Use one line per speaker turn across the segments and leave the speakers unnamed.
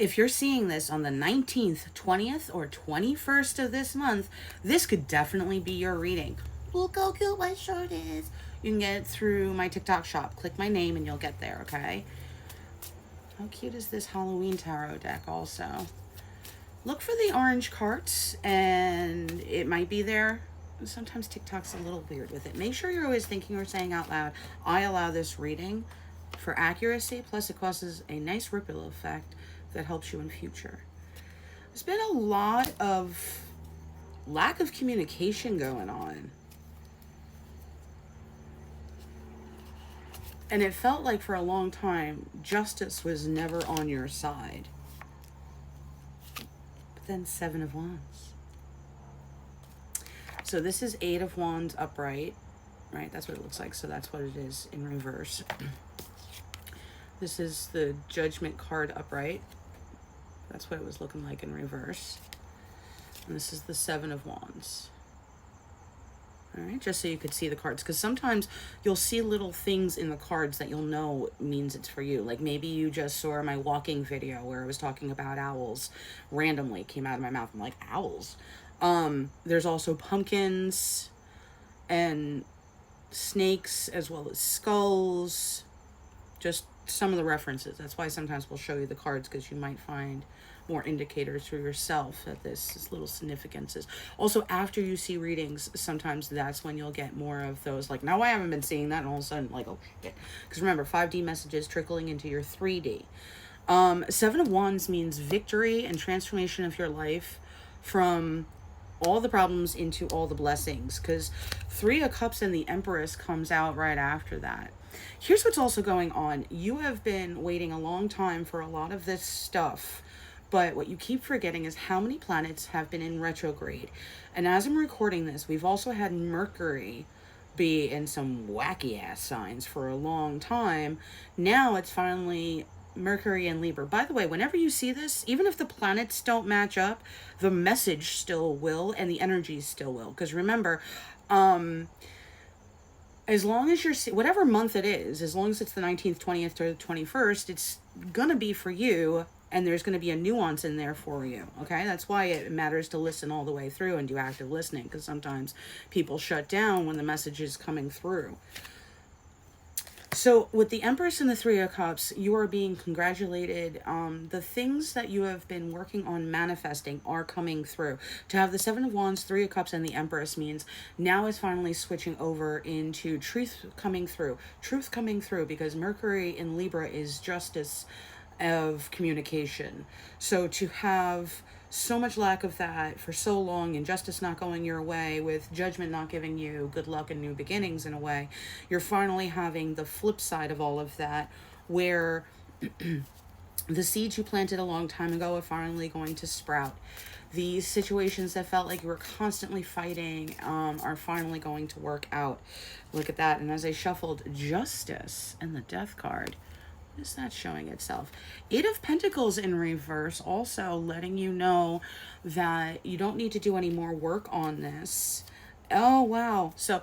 if you're seeing this on the 19th, 20th, or 21st of this month, this could definitely be your reading. Look how cute my shirt is. You can get it through my TikTok shop. Click my name and you'll get there, okay? How cute is this Halloween tarot deck also? Look for the orange cards, and it might be there. Sometimes TikTok's a little weird with it. Make sure you're always thinking or saying out loud, I allow this reading for accuracy, plus it causes a nice ripple effect that helps you in future. There's been a lot of lack of communication going on. And it felt like for a long time, justice was never on your side. But then 7 of Wands. So this is 8 of Wands upright, right? That's what it looks like. So that's what it is in reverse. This is the Judgment card upright. That's what it was looking like in reverse. And this is the 7 of Wands. All right, just so you could see the cards, because sometimes you'll see little things in the cards that you'll know means it's for you. Like maybe you just saw my walking video where I was talking about owls randomly came out of my mouth. I'm like, owls. There's also pumpkins and snakes as well as skulls. Just some of the references. That's why sometimes we'll show you the cards, because you might find more indicators for yourself that this is little significances. Also, after you see readings, sometimes that's when you'll get more of those, like, no, I haven't been seeing that, and all of a sudden, like, oh shit. Because remember, 5D messages trickling into your 3D. 7 of Wands means victory and transformation of your life from all the problems into all the blessings, because 3 of Cups and the Empress comes out right after that. Here's what's also going on. You have been waiting a long time for a lot of this stuff, but what you keep forgetting is how many planets have been in retrograde. And as I'm recording this, we've also had Mercury be in some wacky ass signs for a long time. Now it's finally Mercury and Libra. By the way, whenever you see this, even if the planets don't match up, the message still will and the energies still will. Because remember, as long as you're, whatever month it is, as long as it's the 19th, 20th, or the 21st, it's gonna be for you, and there's going to be a nuance in there for you, okay? That's why it matters to listen all the way through and do active listening, because sometimes people shut down when the message is coming through. So with the Empress and the 3 of Cups, you are being congratulated. The things that you have been working on manifesting are coming through. To have the 7 of Wands, 3 of Cups, and the Empress means now is finally switching over into truth coming through. Truth coming through, because Mercury in Libra is justice of communication. So to have so much lack of that for so long, and justice not going your way, with judgment not giving you good luck and new beginnings in a way, you're finally having the flip side of all of that, where the seeds you planted a long time ago are finally going to sprout. These situations that felt like you were constantly fighting are finally going to work out. Look at that. And as I shuffled Justice and the Death card, what is that showing itself? 8 of Pentacles in reverse, also letting you know that you don't need to do any more work on this. Oh, wow. So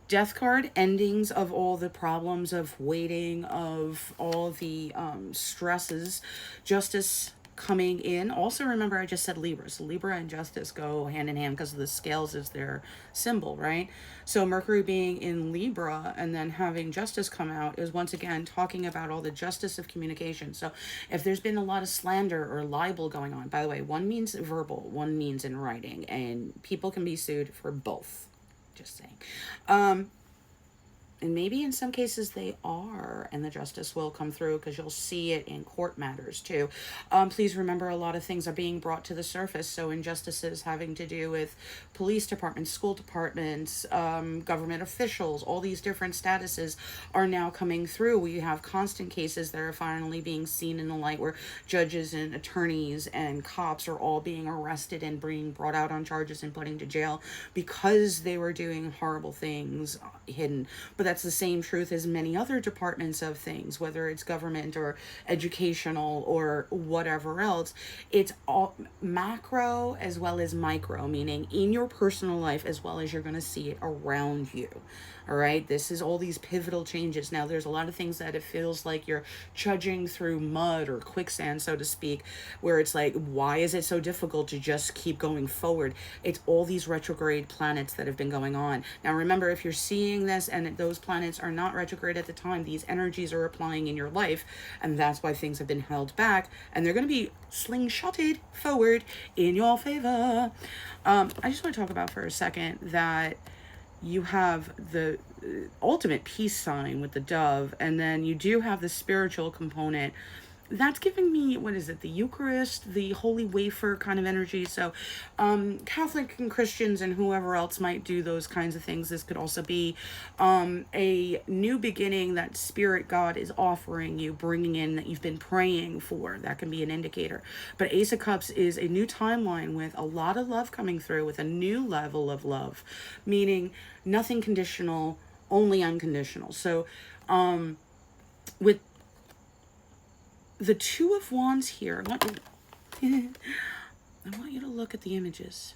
Death card, endings of all the problems of waiting, of all the stresses. Justice coming in. Also remember, I just said Libra. So Libra and Justice go hand in hand because of the scales is their symbol, right? So Mercury being in Libra and then having Justice come out is once again talking about all the justice of communication. So if there's been a lot of slander or libel going on, by the way, one means verbal, one means in writing, and people can be sued for both. Just saying. And maybe in some cases they are, and the justice will come through, because you'll see it in court matters too. Please remember, a lot of things are being brought to the surface. So injustices having to do with police departments, school departments, government officials, all these different statuses are now coming through. We have constant cases that are finally being seen in the light, where judges and attorneys and cops are all being arrested and being brought out on charges and put into jail because they were doing horrible things hidden. But that's the same truth as many other departments of things, whether it's government or educational or whatever else. It's all macro as well as micro, meaning in your personal life as well as you're going to see it around you. All right, this is all these pivotal changes. Now, there's a lot of things that it feels like you're trudging through mud or quicksand, so to speak, where it's like, why is it so difficult to just keep going forward? It's all these retrograde planets that have been going on. Now, remember, if you're seeing this and those planets are not retrograde at the time, these energies are applying in your life, and that's why things have been held back, and they're going to be slingshotted forward in your favor. I just want to talk about for a second that you have the ultimate peace sign with the dove, and then you do have the spiritual component. That's giving me, what is it, the Eucharist, the holy wafer kind of energy. So Catholic and Christians and whoever else might do those kinds of things, this could also be a new beginning that Spirit God is offering you, bringing in, that you've been praying for. That can be an indicator. But Ace of Cups is a new timeline with a lot of love coming through, with a new level of love, meaning nothing conditional, only unconditional. So with the Two of Wands here, I want you to look at the images.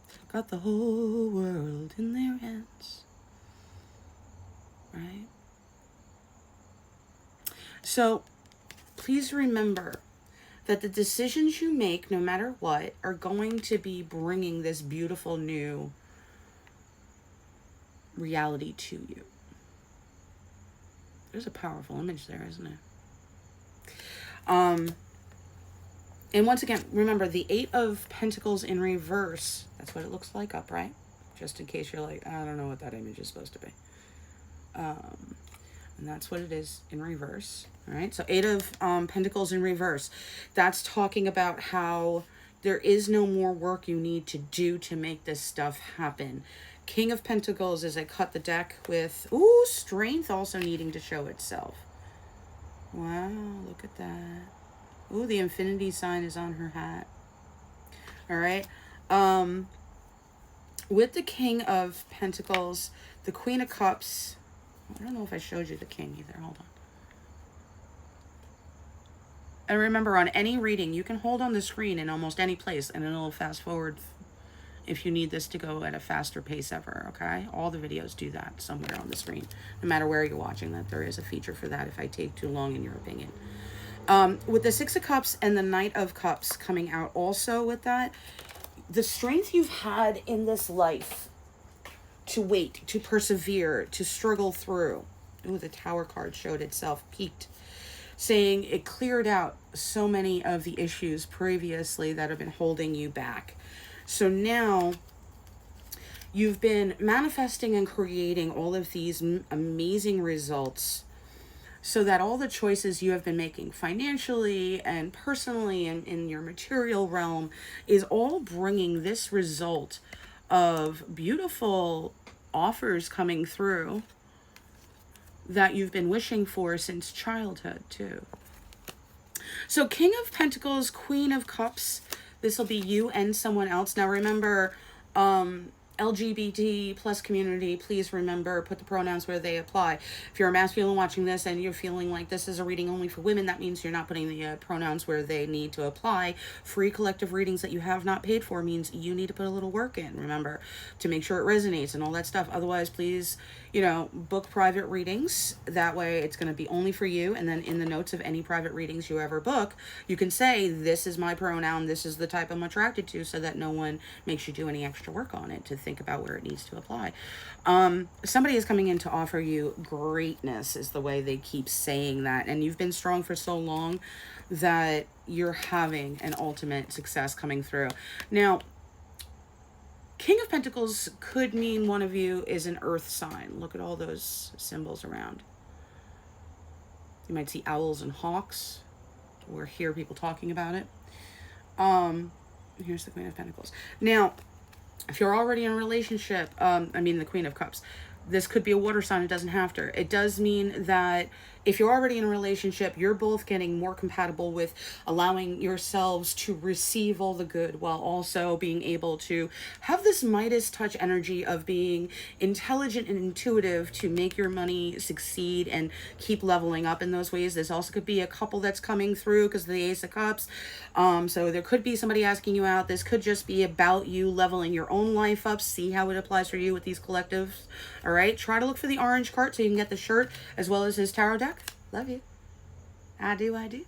They've got the whole world in their hands, right? So please remember that the decisions you make, no matter what, are going to be bringing this beautiful new reality to you. There's a powerful image there, isn't it? And once again, remember the Eight of Pentacles in reverse. That's what it looks like upright. Just in case you're like, I don't know what that image is supposed to be. And that's what it is in reverse. All right. So Eight of Pentacles in reverse. That's talking about how there is no more work you need to do to make this stuff happen. King of Pentacles is I cut the deck with, ooh, strength also needing to show itself. Wow, look at that. Ooh, the infinity sign is on her hat. All right. With the King of Pentacles, the Queen of Cups. I don't know if I showed you the King either. Hold on. And remember, on any reading, you can hold on the screen in almost any place, and it'll fast forward if you need this to go at a faster pace ever, okay? All the videos do that somewhere on the screen. No matter where you're watching that, there is a feature for that if I take too long in your opinion. With the Six of Cups and the Knight of Cups coming out also with that, the strength you've had in this life to wait, to persevere, to struggle through. Ooh, the Tower card showed itself, peaked, saying it cleared out so many of the issues previously that have been holding you back. So now you've been manifesting and creating all of these amazing results so that all the choices you have been making financially and personally and in your material realm is all bringing this result of beautiful offers coming through that you've been wishing for since childhood too. So King of Pentacles, Queen of Cups, this will be you and someone else. Now remember, LGBT plus community, please remember, put the pronouns where they apply. If you're a masculine watching this and you're feeling like this is a reading only for women, that means you're not putting the pronouns where they need to apply. Free collective readings that you have not paid for means you need to put a little work in, remember, to make sure it resonates and all that stuff. Otherwise, please, you know, book private readings. That way it's going to be only for you. And then in the notes of any private readings you ever book, you can say, this is my pronoun, this is the type I'm attracted to, so that no one makes you do any extra work on it to think about where it needs to apply. Somebody is coming in to offer you greatness, is the way they keep saying that. And you've been strong for so long that you're having an ultimate success coming through. Now, King of Pentacles could mean one of you is an earth sign. Look at all those symbols around. You might see owls and hawks, or hear people talking about it. Here's the Queen of Pentacles. Now, if you're already in a relationship, the Queen of Cups, this could be a water sign. It doesn't have to. It does mean that If you're already in a relationship, you're both getting more compatible with allowing yourselves to receive all the good while also being able to have this Midas touch energy of being intelligent and intuitive to make your money succeed and keep leveling up in those ways. This also could be a couple that's coming through because of the Ace of Cups. So there could be somebody asking you out. This could just be about you leveling your own life up. See how it applies for you with these collectives. All right. Try to look for the orange card so you can get the shirt as well as his tarot deck. Love you. I do.